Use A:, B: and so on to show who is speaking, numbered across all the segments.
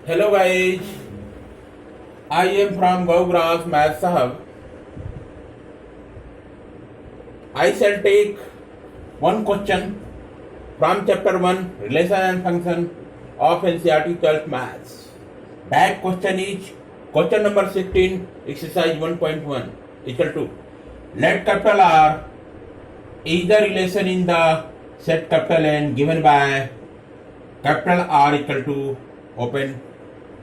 A: Hello guys, I am from Gaugraj Math Sahab. I shall take one question from chapter 1 Relation and Function of NCERT 12th Maths. That question is question number 16 exercise 1.1 equal to let capital R is the relation in the set capital N given by capital R equal to open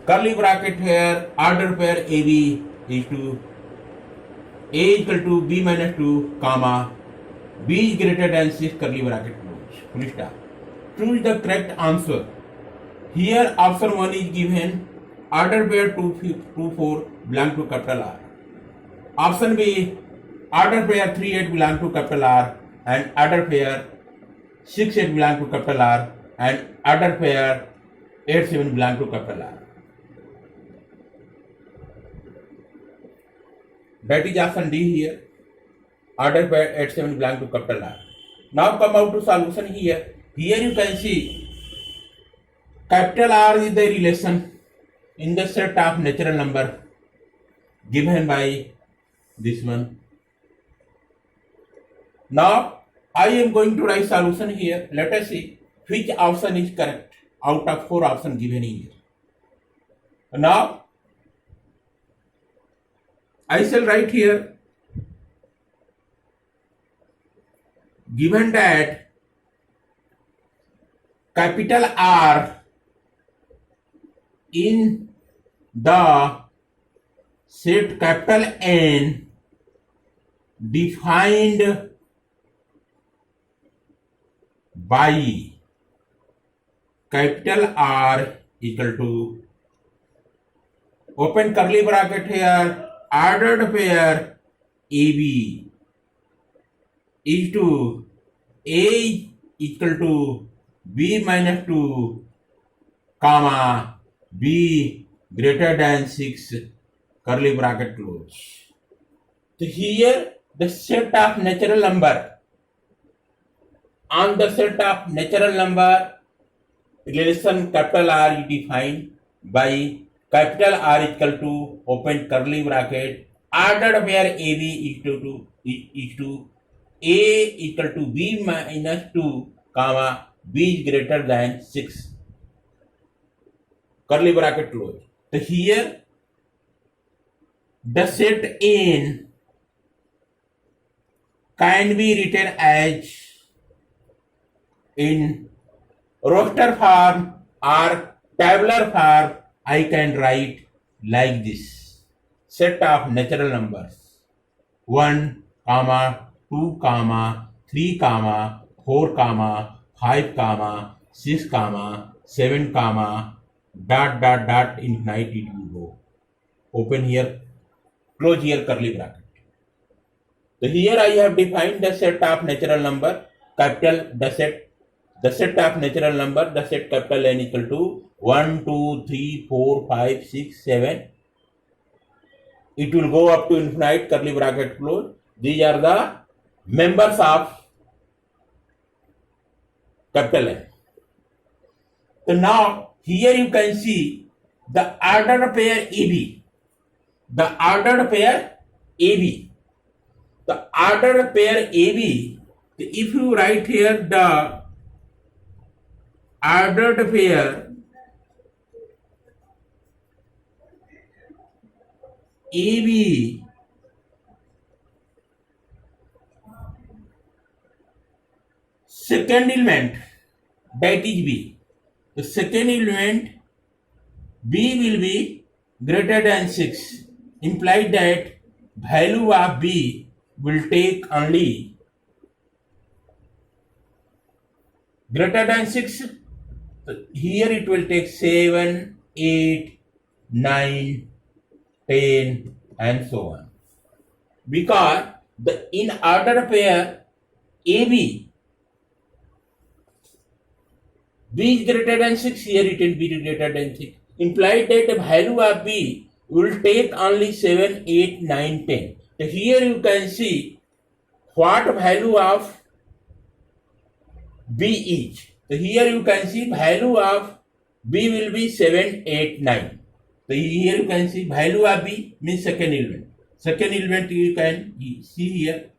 A: curly bracket here order pair AB is to A equal to B minus 2 comma B is greater than 6 curly bracket close full stop. Choose the correct answer. Here option 1 is given order pair 2 4 belong to capital R. Option B order pair 3 8 belong to capital R and order pair 6 8 belong to capital R and order pair 8 7 belong to capital R. That is option D here. Order pair 8 7 belong to capital R. Now come out to solution here. Here you can see capital R is the relation in the set of natural number given by this one. Now I am going to write solution here. Let us see which option is correct out of 4 options given here. Now I shall write here given that capital R in the set capital N defined by capital R equal to open curly bracket here ordered pair AB is to A equal to B minus 2 comma B greater than 6 curly bracket close. So here the set of natural number on the set of natural number relation capital R is defined by capital R equal to open curly bracket ordered pair AB is to A equal to B minus 2 comma B is greater than 6 curly bracket close. So here the set N can be written as in roster form or tabular form. I can write like this set of natural numbers 1 comma 2 comma 3 comma 4 comma 5 comma 6 comma 7 comma dot dot dot infinite it will go. Open here, close here curly bracket. So here I have defined the set of natural number capital the set of natural number the set capital N equal to 1 2 3 4 5 6 7. It will go up to infinite curly bracket close. These are the members of capital N. So now here you can see the ordered pair AB. The ordered pair AB. The ordered pair AB. If you write here the ordered pair AB second element that is B. The second element B will be greater than 6 implied that value of B will take only greater than 6. So here it will take 7, 8, 9, 10 and so on. Because the in order pair AB B is greater than 6, here it will be greater than 6. Implied that the value of B will take only 7, 8, 9, 10. So here you can see what value of B is. So here you can see value of B will be 7, 8, 9. So here you can see value of B means second element. Second element you can see here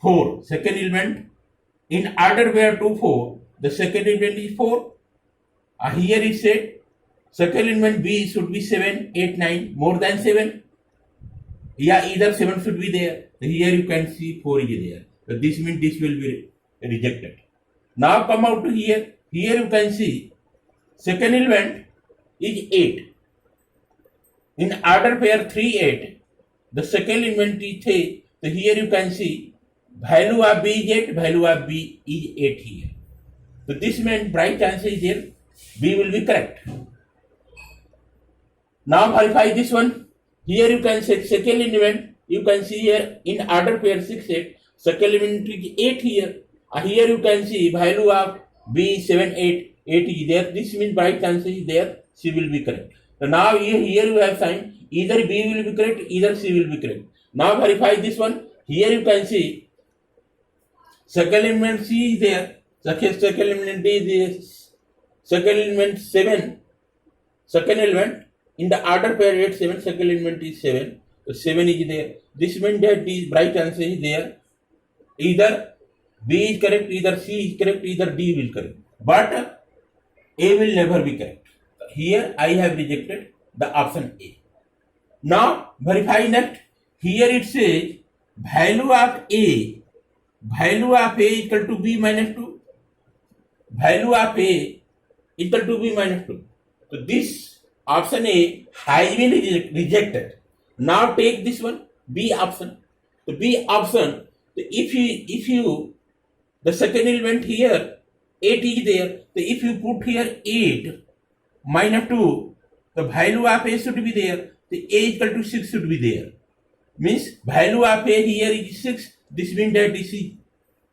A: 4. Second element in order where to 4. The second element is 4. Here it said second element B should be 7, 8, 9, more than 7. Yeah, either 7 should be there. Here you can see 4 is there. So this means this will be rejected. Now come out to here. Here you can see second element is 8. In order pair 3, 8, the second element is 3. So here you can see value of B is 8, value of B is 8 here. So this means bright chance is there. B will be correct. Now verify this one. Here you can say second element, you can see here in order pair 6, 8, second element is 8 here. Here you can see value of B 7, 8, 8 is there. This means bright chance is there, C will be correct. So now here you have signed either B will be correct, either C will be correct. Now verify this one. Here you can see second element C is there. Second element D is there. Second element 7. Second element in the order pair 8, 7, second element is 7. So 7 is there. This means that the bright answer is there. Either B is correct, either C is correct, either D will correct. But A will never be correct. Here I have rejected the option A. Now verify next. Here it says value of A equal to B minus 2. Value of A equal to B minus 2. So this option A has been rejected. Now take this one, B option. The B option, if you the second element here 8 is there. So if you put here 8 minus 2, the value of A should be there. The A equal to 6 should be there. Means value of A here is 6. This means that this is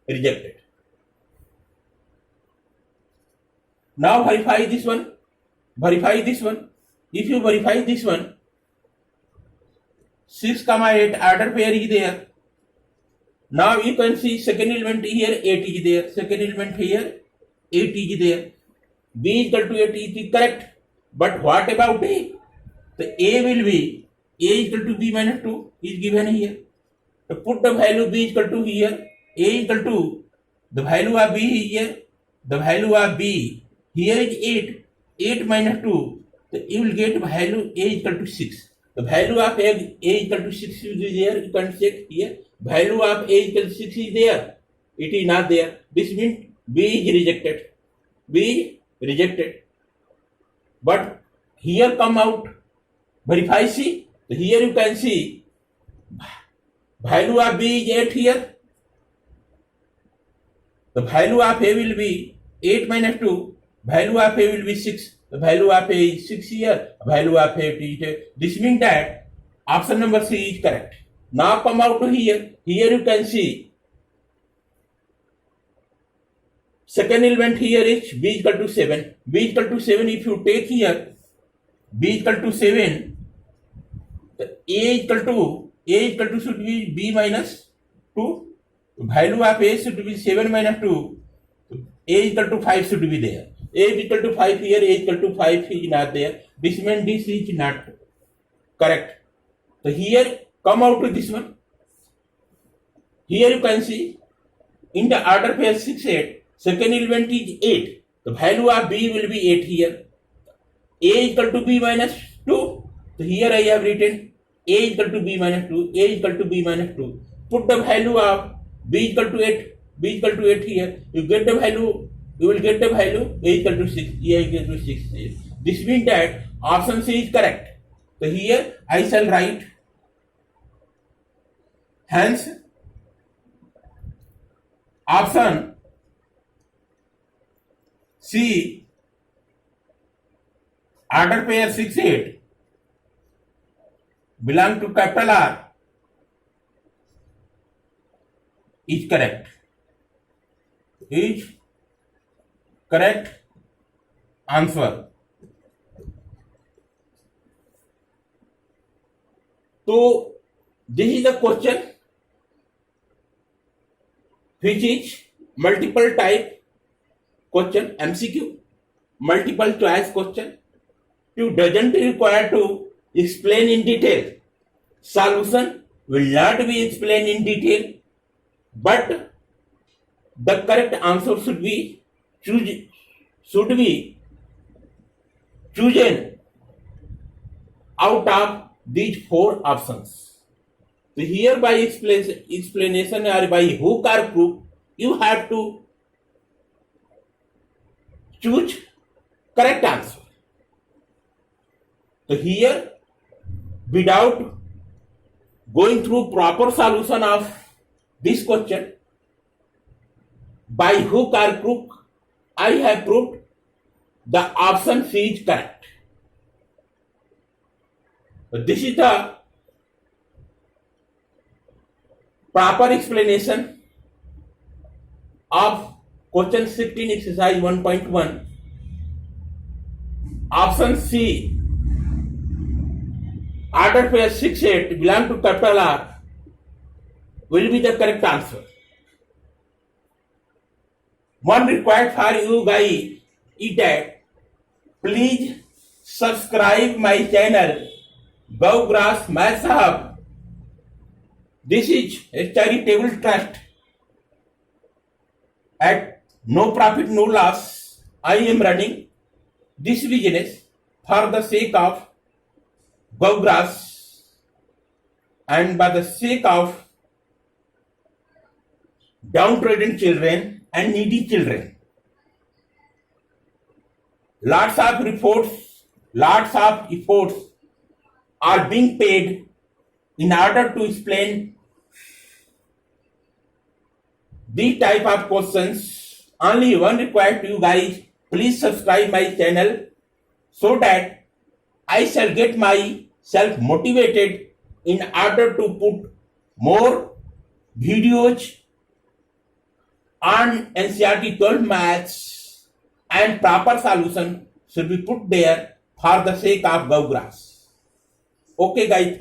A: rejected. Now verify this one. Verify this one. If you verify this one, 6, 8 order pair is there. Now you can see second element here 8 is there. Second element here 8 is there. B equal to 8 is correct. But what about A? The A will be A equal to B minus 2 is given here. So put the value B equal to here. A equal to the value of B is here. The value of B here is 8. 8 minus 2. So you will get value A equal to 6. The value of A equal to 6 is there. You can check here. Value of A equal to 6 is there. It is not there. This means B is rejected. B rejected. But here come out. Verify C. So here you can see value of B is 8 here. The value of A will be 8 minus 2. Value of A will be 6. The value of A is 6 here. Value of A is 8. This means that option number C is correct. Now come out to here. Here you can see second element here is B equal to 7. B equal to 7 if you take here B equal to 7, the A equal to should be B minus 2. Value of A should be 7 minus 2. A equal to 5 should be there. A equal to 5 here, A equal to 5 is not there. This means this is not correct. So here come out to this one. Here you can see in the order pair 6, 8, second element is 8. The value of B will be 8 here. A equal to B minus 2. So here I have written A equal to B minus 2, A equal to B minus 2. Put the value of B equal to 8, B equal to 8 here. You get the value, you will get the value A equal to 6, A equal to 6 here. This means that option C is correct. So here I shall write, hence option C, order pair 6, 8 belong to capital R is correct. Is correct answer. So this is the question which is multiple type question MCQ. multiple choice question. You doesn't require to explain in detail. Solution will not be explained in detail, but the correct answer should be chosen out of these four options. So here by explanation or by hook or crook, you have to choose correct answer. So here, without going through proper solution of this question, by hook or crook, I have proved the option C is correct. So this is the proper explanation of question 16 exercise 1.1. Option C, order pair 6, 8 belong to capital R will be the correct answer. One required for you guys is that please subscribe my channel Gaugrass Maths Hub. This is a charitable trust. At no profit, no loss, I am running this business for the sake of Gaugrass and by the sake of downtrodden children and needy children. Lots of efforts are being paid in order to explain these type of questions. Only one required to you guys, please subscribe my channel so that I shall get myself motivated in order to put more videos on NCERT 12 maths, and proper solution should be put there for the sake of Gaugrass. Okay guys.